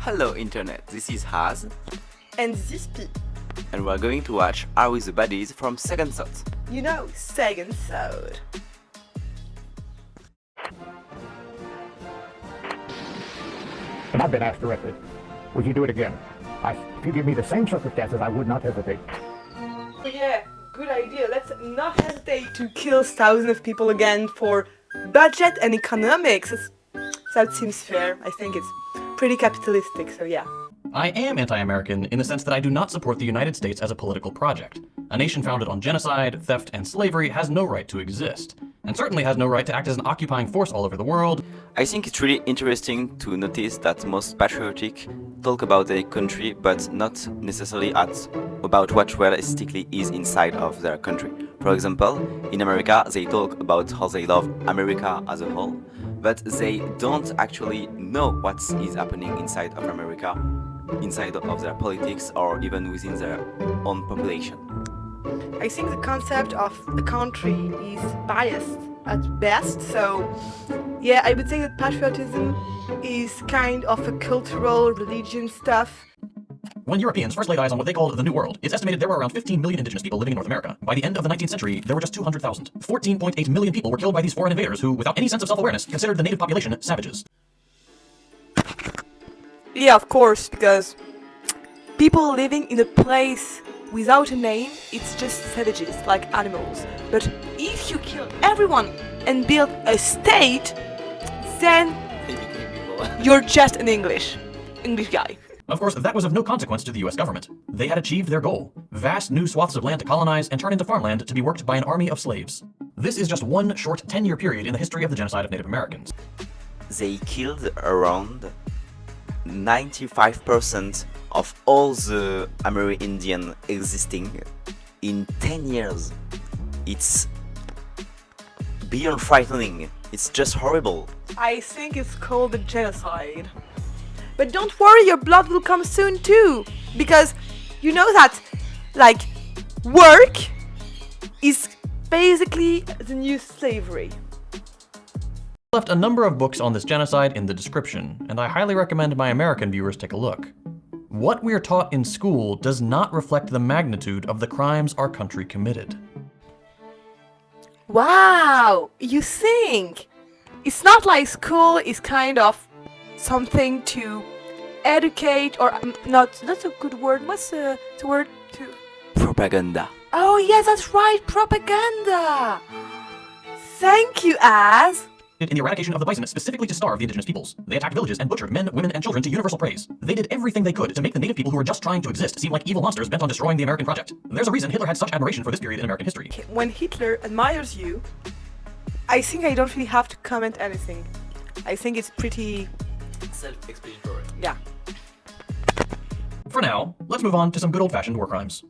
Hello Internet, this is Haz, And this P. and we're going to watch Are We the Baddies from Second Thought. You know, second thought. And I've been asked directly, would you do it again? If you give me the same circumstances, I would not hesitate. Oh yeah, good idea. Let's not hesitate to kill thousands of people again for budget and economics. That seems fair. I think it's pretty capitalistic, so yeah. I am anti-American in the sense that I do not support the United States as a political project. A nation founded on genocide, theft, and slavery has no right to exist, and certainly has no right to act as an occupying force all over the world. I think it's really interesting to notice that most patriotic talk about their country, but not necessarily about what realistically is inside of their country. For example, in America, they talk about how they love America as a whole, but they don't actually know what is happening inside of America, inside of their politics, or even within their own population. I think the concept of a country is biased at best, so yeah, I would say that patriotism is kind of a cultural, religion stuff. When Europeans first laid eyes on what they called the New World, it's estimated there were around 15 million indigenous people living in North America. By the end of the 19th century, there were just 200,000. 14.8 million people were killed by these foreign invaders who, without any sense of self-awareness, considered the native population savages. Yeah, of course, because people living in a place without a name, it's just savages, like animals. But if you kill everyone and build a state, then you're just an English guy. Of course, that was of no consequence to the US government. They had achieved their goal: vast new swaths of land to colonize and turn into farmland to be worked by an army of slaves. This is just one short 10-year period in the history of the genocide of Native Americans. They killed around 95% of all the Amerindian existing in 10 years. It's beyond frightening. It's just horrible. I think it's called a genocide. But don't worry, your blood will come soon too, because you know that, like, work is basically the new slavery. I left a number of books on this genocide in the description, and I highly recommend my American viewers take a look. What we're taught in school does not reflect the magnitude of the crimes our country committed. Wow, you think? It's not like school is kind of something to educate, or not, that's a good word. What's the word to? Propaganda. Oh yes, that's right, propaganda. Thank you, Az. In the eradication of the bison specifically to starve the indigenous peoples. They attacked villages and butchered men, women, and children to universal praise. They did everything they could to make the native people who were just trying to exist seem like evil monsters bent on destroying the American project. There's a reason Hitler had such admiration for this period in American history. When Hitler admires you, I think I don't really have to comment anything. I think it's pretty... Self-explanatory. yeah. For now, let's move on to some good old-fashioned war crimes.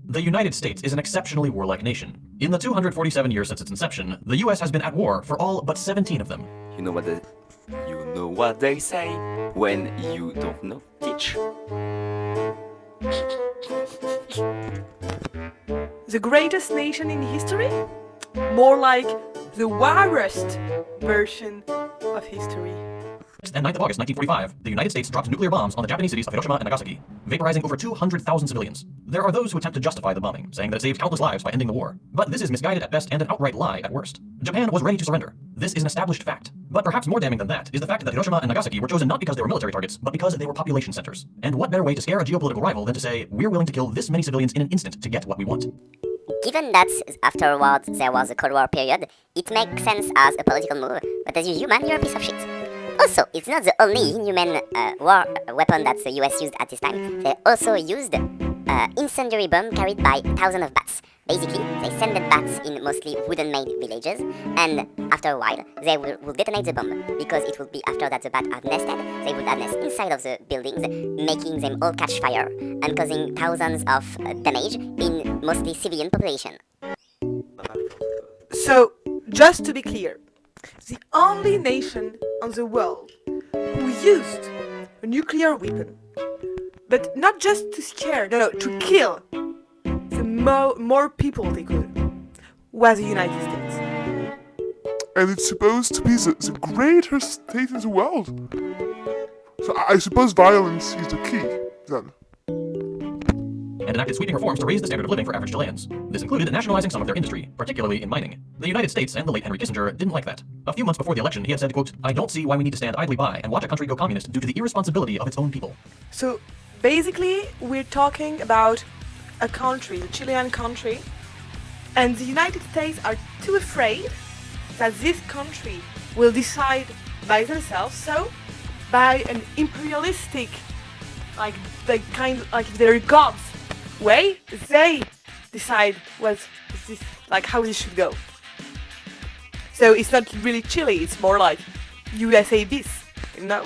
The United States is an exceptionally warlike nation. In the 247 years since its inception, the US has been at war for all but 17 of them. You know what they say, when you don't know, teach. The greatest nation in history? More like the worst version of history. And 9th of August 1945, the United States dropped nuclear bombs on the Japanese cities of Hiroshima and Nagasaki, vaporizing over 200,000 civilians. There are those who attempt to justify the bombing, saying that it saved countless lives by ending the war. But this is misguided at best and an outright lie at worst. Japan was ready to surrender. This is an established fact. But perhaps more damning than that is the fact that Hiroshima and Nagasaki were chosen not because they were military targets, but because they were population centers. And what better way to scare a geopolitical rival than to say, we're willing to kill this many civilians in an instant to get what we want. Given that afterwards there was a Cold War period, it makes sense as a political move, but as a human, you're a piece of shit. Also, it's not the only inhuman war weapon that the US used at this time. They also used incendiary bomb carried by thousands of bats. Basically, they sent the bats in mostly wooden-made villages, and after a while, they will detonate the bomb, because it will be after that the bats have nested, they would have nest inside of the buildings, making them all catch fire, and causing thousands of damage in mostly civilian population. So, just to be clear, the only nation on the world who used a nuclear weapon, but not just to scare, no, to kill the more people they could, was the United States. And it's supposed to be the greatest state in the world. So I suppose violence is the key, then. And enacted sweeping reforms to raise the standard of living for average Chileans. This included nationalizing some of their industry, particularly in mining. The United States and the late Henry Kissinger didn't like that. A few months before the election, he had said, quote, "I don't see why we need to stand idly by and watch a country go communist due to the irresponsibility of its own people." So basically, we're talking about a country, the Chilean country, and the United States are too afraid that this country will decide by themselves, so by an imperialistic, like they're gods way, they decide how this should go. So it's not really Chile, it's more like USA bis, you know?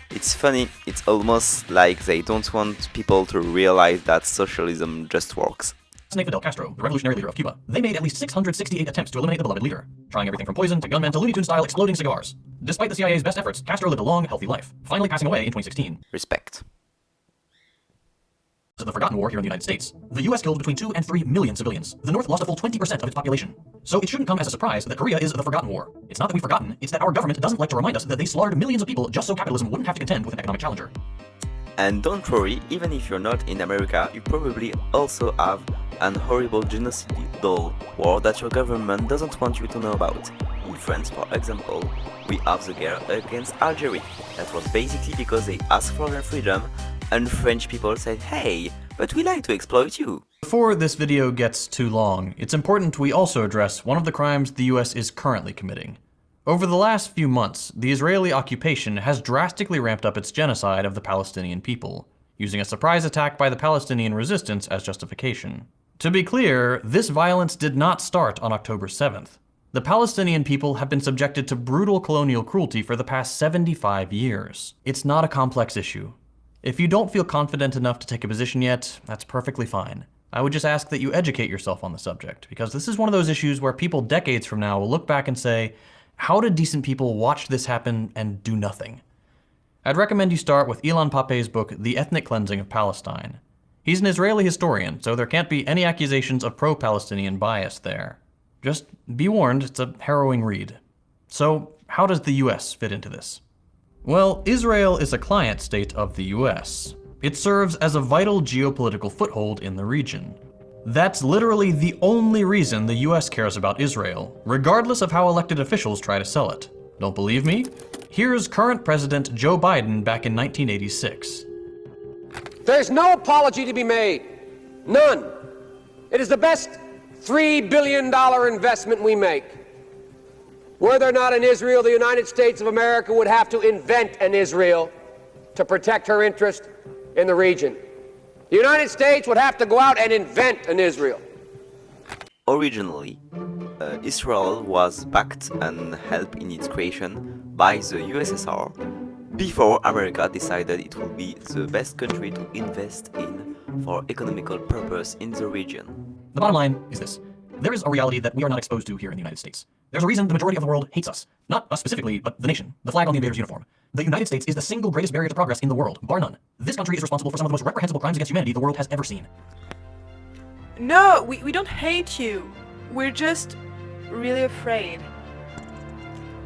It's funny, it's almost like they don't want people to realize that socialism just works. Assassinate Fidel Castro, the revolutionary leader of Cuba. They made at least 668 attempts to eliminate the beloved leader, trying everything from poison to gunmen to Looney Tunes-style exploding cigars. Despite the CIA's best efforts, Castro lived a long, healthy life, finally passing away in 2016. Respect. The Forgotten War here in the United States. The US killed between 2 and 3 million civilians. The North lost a full 20% of its population. So it shouldn't come as a surprise that Korea is the Forgotten War. It's not that we've forgotten, it's that our government doesn't like to remind us that they slaughtered millions of people just so capitalism wouldn't have to contend with an economic challenger. And don't worry, even if you're not in America, you probably also have an horrible genocidal war that your government doesn't want you to know about. In France, for example, we have the guerre against Algeria. That was basically because they asked for their freedom, and French people said, "Hey, but we like to exploit you." Before this video gets too long, it's important we also address one of the crimes the US is currently committing. Over the last few months, the Israeli occupation has drastically ramped up its genocide of the Palestinian people, using a surprise attack by the Palestinian resistance as justification. To be clear, this violence did not start on October 7th. The Palestinian people have been subjected to brutal colonial cruelty for the past 75 years. It's not a complex issue. If you don't feel confident enough to take a position yet, that's perfectly fine. I would just ask that you educate yourself on the subject, because this is one of those issues where people decades from now will look back and say, how did decent people watch this happen and do nothing? I'd recommend you start with Ilan Pappé's book, The Ethnic Cleansing of Palestine. He's an Israeli historian, so there can't be any accusations of pro-Palestinian bias there. Just be warned, it's a harrowing read. So, how does the US fit into this? Well, Israel is a client state of the US. It serves as a vital geopolitical foothold in the region. That's literally the only reason the US cares about Israel, regardless of how elected officials try to sell it. Don't believe me? Here's current President Joe Biden back in 1986. There's no apology to be made. None. It is the best $3 billion investment we make. Were there not an Israel, the United States of America would have to invent an Israel to protect her interest in the region. The United States would have to go out and invent an Israel. Originally, Israel was backed and helped in its creation by the USSR before America decided it would be the best country to invest in for economical purpose in the region. The bottom line is this. There is a reality that we are not exposed to here in the United States. There's a reason the majority of the world hates us. Not us specifically, but the nation, the flag on the invader's uniform. The United States is the single greatest barrier to progress in the world, bar none. This country is responsible for some of the most reprehensible crimes against humanity the world has ever seen. No, we don't hate you. We're just really afraid.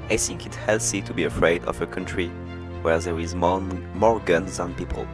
I think it's healthy to be afraid of a country where there is more guns than people.